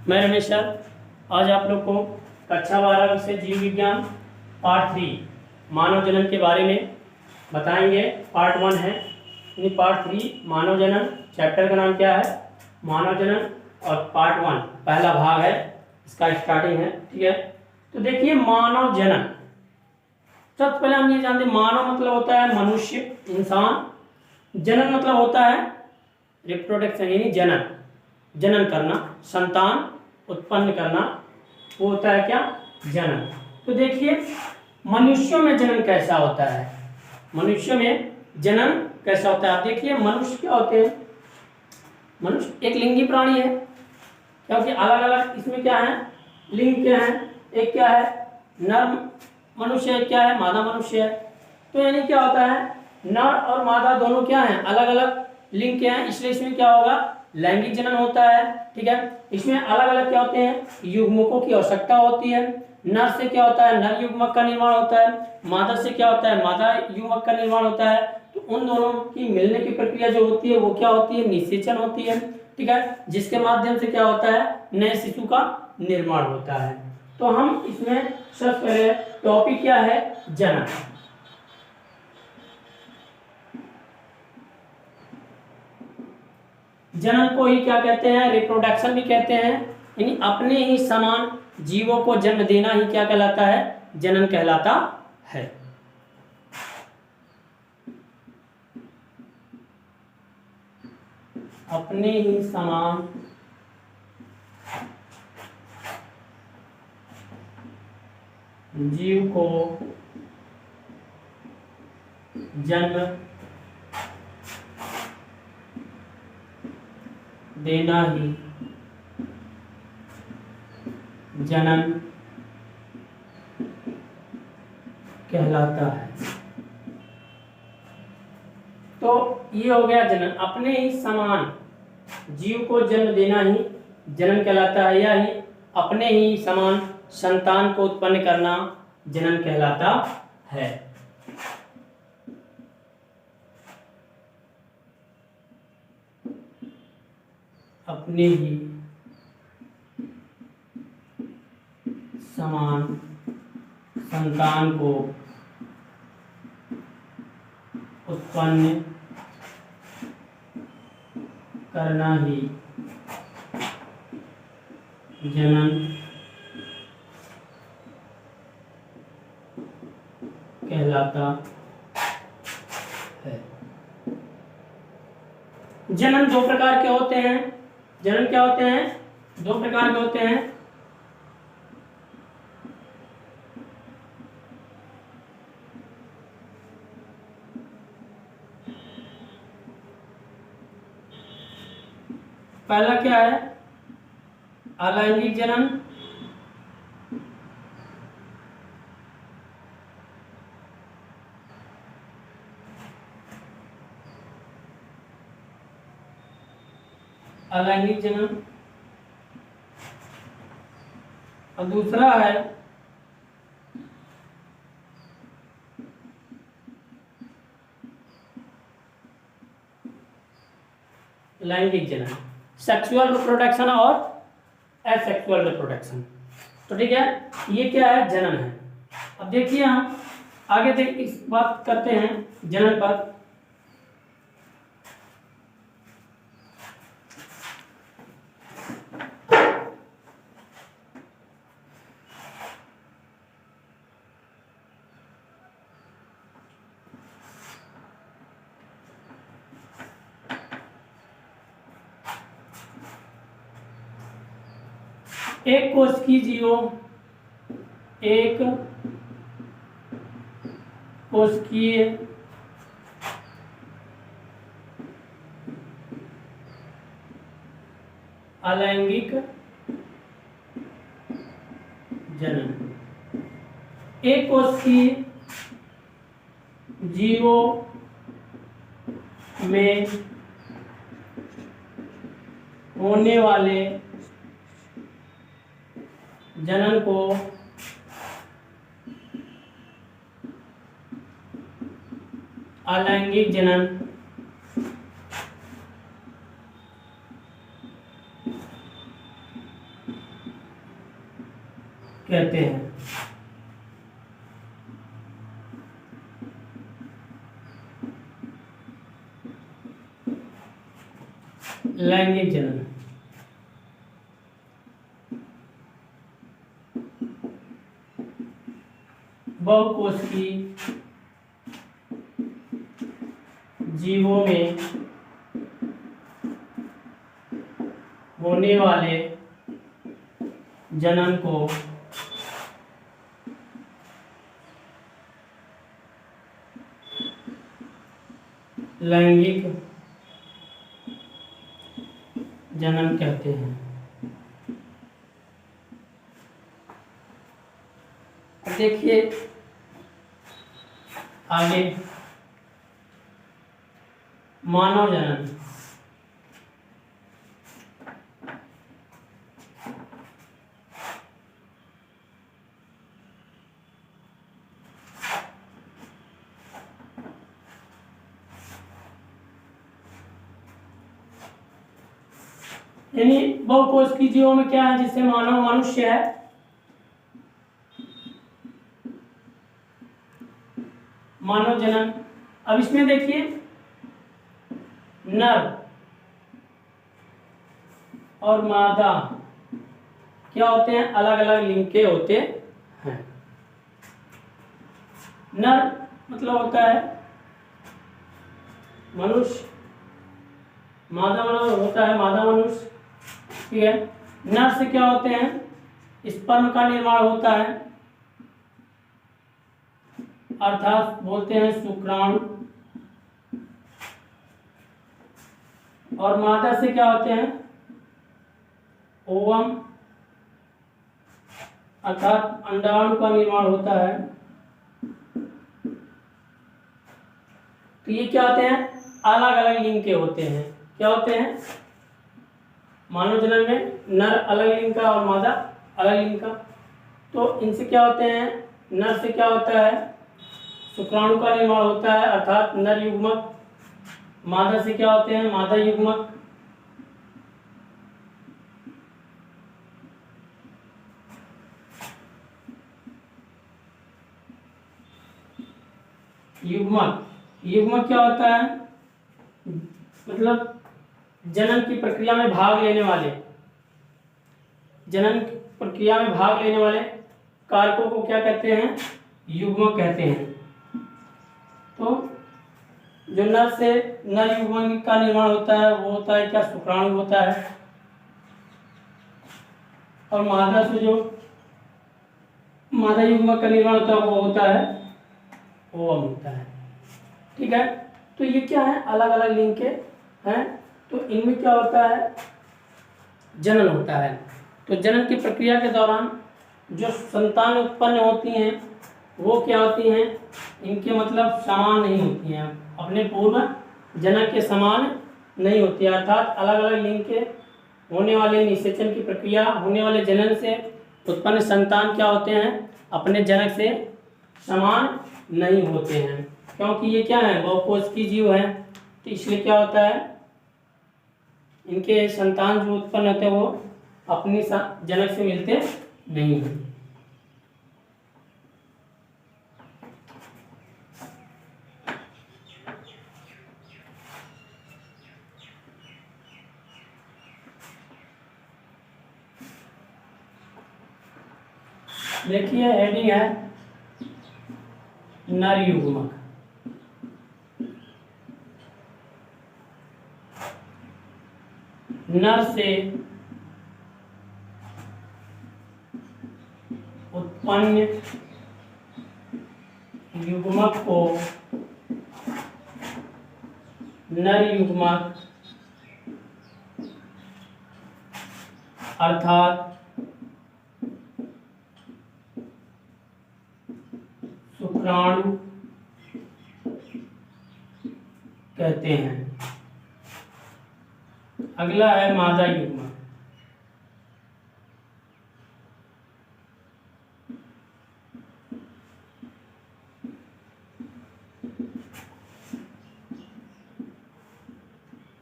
मैं रमेश सर आज आप लोग को कक्षा 12 विषय जीव विज्ञान पार्ट 3 मानव जनन के बारे में बताएंगे। पार्ट 1 है, यानी पार्ट 3 मानव जनन। चैप्टर का नाम क्या है? मानव जनन। और पार्ट 1 पहला भाग है, इसका स्टार्टिंग है। ठीक है, तो देखिए मानव जनन। सबसे पहले हम ये जानते हैं, मानव मतलब होता है मनुष्य, इंसान। जनन मतलब होता है रिप्रोडक्शन, यानी जनन, जनन करना, संतान उत्पन्न करना, वो होता है क्या? जनन। तो देखिए मनुष्यों में जनन कैसा होता है, मनुष्य में जनन कैसा होता है। आप देखिए मनुष्य क्या होते हैं, मनुष्य एक लिंगी प्राणी है, क्योंकि अलग अलग इसमें क्या है, लिंग क्या है, एक क्या है नर मनुष्य है, क्या है मादा मनुष्य है। तो यानी क्या होता है, नर और मादा दोनों क्या हैं, अलग अलग लिंग के हैं, इसलिए इसमें क्या होगा, लैंगिक जनन होता है। ठीक है, इसमें अलग अलग क्या होते हैं, युग्मकों की आवश्यकता होती है। नर से क्या होता है, नर युग्मक का निर्माण होता है। मादा से क्या होता है, मादा युग्मक का निर्माण होता है। तो उन दोनों की मिलने की प्रक्रिया जो होती है वो क्या होती है, निषेचन होती है। ठीक है, जिसके माध्यम से क्या होता है, नए शिशु का निर्माण होता है। तो हम इसमें सबसे पहले टॉपिक क्या है, जनन। जनन को ही क्या कहते हैं, रिप्रोडक्शन भी कहते हैं, यानी अपने ही समान जीवों को जन्म देना ही क्या कहलाता है, जनन कहलाता है। अपने ही समान जीव को जन्म देना ही जनन कहलाता है। तो ये हो गया जनन, अपने ही समान जीव को जन्म देना ही जनन कहलाता है, या ही अपने ही समान संतान को उत्पन्न करना जनन कहलाता है। अपने ही समान संतान को उत्पन्न करना ही जनन कहलाता है। जनन दो प्रकार के होते हैं। जनन क्या होते हैं, दो प्रकार के होते हैं। पहला क्या है, अलैंगिक जनन। अलैंगिक जनन। और दूसरा है लैंगिक जनन, सेक्सुअल रिप्रोडक्शन और एसेक्सुअल रिप्रोडक्शन। तो ठीक है, ये क्या है, जनन है। अब देखिए हम आगे देख इस बात करते हैं जनन पर। एक कोशिकीय जीवों, एक कोशिकीय अलैंगिक जनन। एक कोशिकीय जीवों में होने वाले जनन को अलैंगिक जनन कहते हैं। लैंगिक जनन। बहुकोशिकीय जीवों में होने वाले जनन को लैंगिक जनन कहते हैं। देखिए आगे, मानव जनन। यानी बहुकोशिकीय जीवों में क्या है, जिससे मानव मनुष्य है, मानव जनन। अब इसमें देखिए नर और मादा क्या होते हैं, अलग अलग लिंग के होते हैं। नर मतलब होता है मनुष्य, मादा मतलब होता है मादा मनुष्य, ठीक है। नर से क्या होते हैं, स्पर्म का निर्माण होता है, अर्थात बोलते हैं शुक्राणु। और मादा से क्या होते हैं, ओवम, अर्थात अंडाणु का निर्माण होता है। तो ये क्या होते हैं, अलग अलग लिंग के होते हैं। क्या होते हैं, मानव जनन में नर अलग लिंग का और मादा अलग लिंग का। तो इनसे क्या होते हैं, नर से क्या होता है, शुक्राणु का निर्माण होता है, अर्थात नर युग्मक। मादा से क्या होते हैं, मादा युग्मक। युग्मक, युग्मक क्या होता है, मतलब जनन की प्रक्रिया में भाग लेने वाले, जनन की प्रक्रिया में भाग लेने वाले कारकों को क्या कहते हैं, युग्मक कहते हैं। तो जो नर से नर युग्मक का निर्माण होता है वो होता है क्या, शुक्राणु होता है। और मादा से जो मादा युग्मक का निर्माण होता है वो होता है ओवम होता है, ठीक है। तो ये क्या है, अलग अलग लिंग के हैं। तो इनमें क्या होता है, जनन होता है। तो जनन की प्रक्रिया के दौरान जो संतान उत्पन्न होती हैं वो क्या होती हैं, इनके मतलब समान नहीं होती हैं, अपने पूर्व जनक के समान नहीं होती है। अर्थात अलग अलग लिंग के होने वाले निषेचन की प्रक्रिया, होने वाले जनन से उत्पन्न संतान क्या होते हैं, अपने जनक से समान नहीं होते हैं, क्योंकि ये क्या है, बहुकोशिकीय जीव हैं। तो इसलिए क्या होता है, इनके संतान जो उत्पन्न होते हैं वो अपनी जनक से मिलते नहीं हैं। देखिए हेडिंग है नर युग्मक। नर से उत्पन्न युग्मक को नर युग्मक अर्थात शुक्राणु कहते हैं। अगला है मादा युग्मक।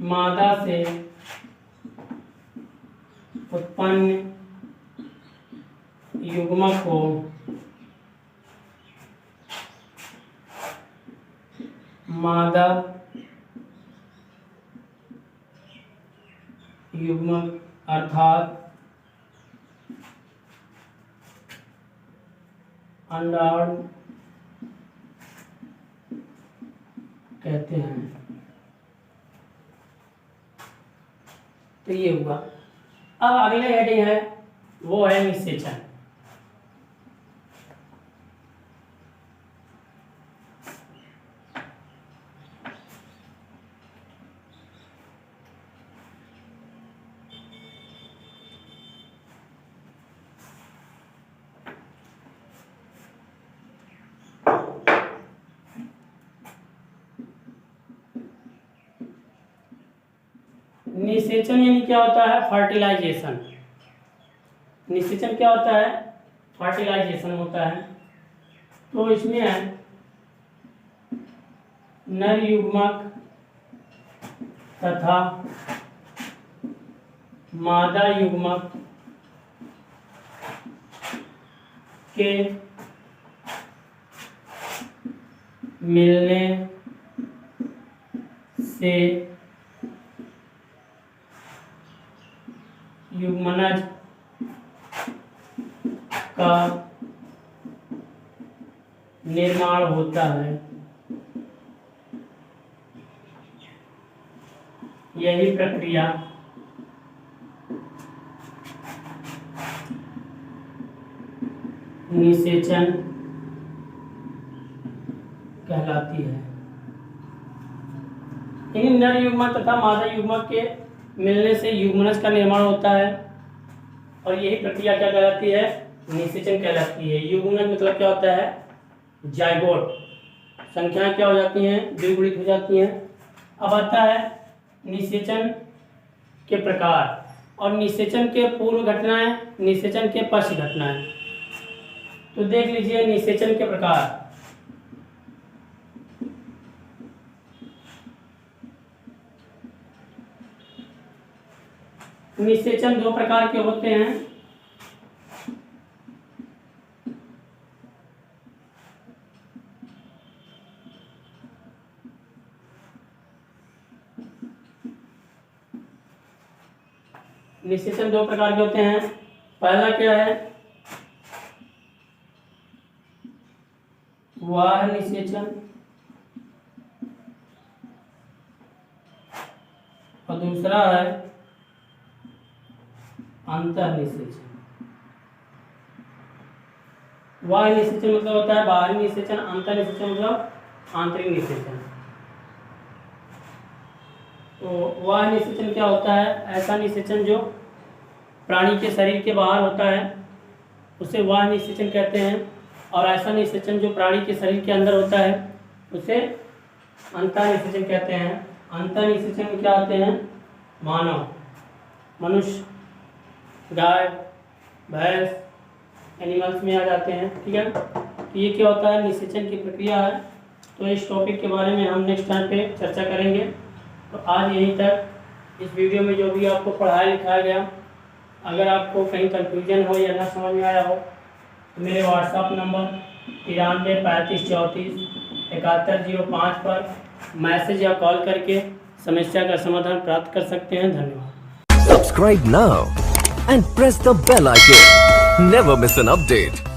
मादा से उत्पन्न युग्मक को मादा युग्मक अर्थात अंडाणु कहते हैं। तो ये हुआ। अब अगले हेडिंग है वो है निषेचन। निषेचन यानी क्या होता है? फर्टिलाइजेशन। निषेचन क्या होता है? फर्टिलाइजेशन होता है। तो इसमें है नर युग्मक तथा मादा युग्मक के मिलने से युग्मनज का निर्माण होता है। यही प्रक्रिया निषेचन कहलाती है। इन नर युग्मक तथा मादा युग्मक के मिलने से युग्मनज का निर्माण होता है और यही प्रक्रिया क्या कहलाती है? निषेचन कहलाती है। युग्मनज मतलब क्या होता है? जाइगोट। संख्याएं क्या हो जाती हैं? द्विगुणित हो जाती हैं। अब आता है निषेचन के प्रकार और निषेचन के पूर्व घटनाएं, निषेचन के पश्च घटनाएं। तो देख लीजिए निषेचन के प्रकार। निषेचन दो प्रकार के होते हैं। निषेचन दो प्रकार के होते हैं। पहला क्या है? बाह्य निषेचन और दूसरा है अंतः निषेचन। बाह्य निषेचन मतलब होता है बाहरी निषेचन, अंतः निषेचन मतलब आंतरिक निषेचन। तो बाह्य निषेचन क्या होता है? ऐसा निषेचन जो प्राणी के शरीर के बाहर होता है उसे बाह्य निषेचन कहते हैं, और ऐसा निषेचन जो प्राणी के शरीर के अंदर होता है उसे अंतः निषेचन कहते हैं। अंतः निषेचन में क्या होते हैं? मानव, मनुष्य, गाय, भैंस, एनिमल्स में आ जाते हैं। ठीक है, तो ये क्या होता है? निषेचन की प्रक्रिया है। तो इस टॉपिक के बारे में हम नेक्स्ट टाइम पे चर्चा करेंगे। तो आज यहीं तक। इस वीडियो में जो भी आपको पढ़ाया लिखाया गया, अगर आपको कहीं कंफ्यूजन हो या ना समझ में आया हो तो मेरे व्हाट्सएप नंबर 93 35 34 7105 पर मैसेज या कॉल करके समस्या का समाधान प्राप्त कर सकते हैं। धन्यवाद। Subscribe now and press the bell icon. Never miss an update.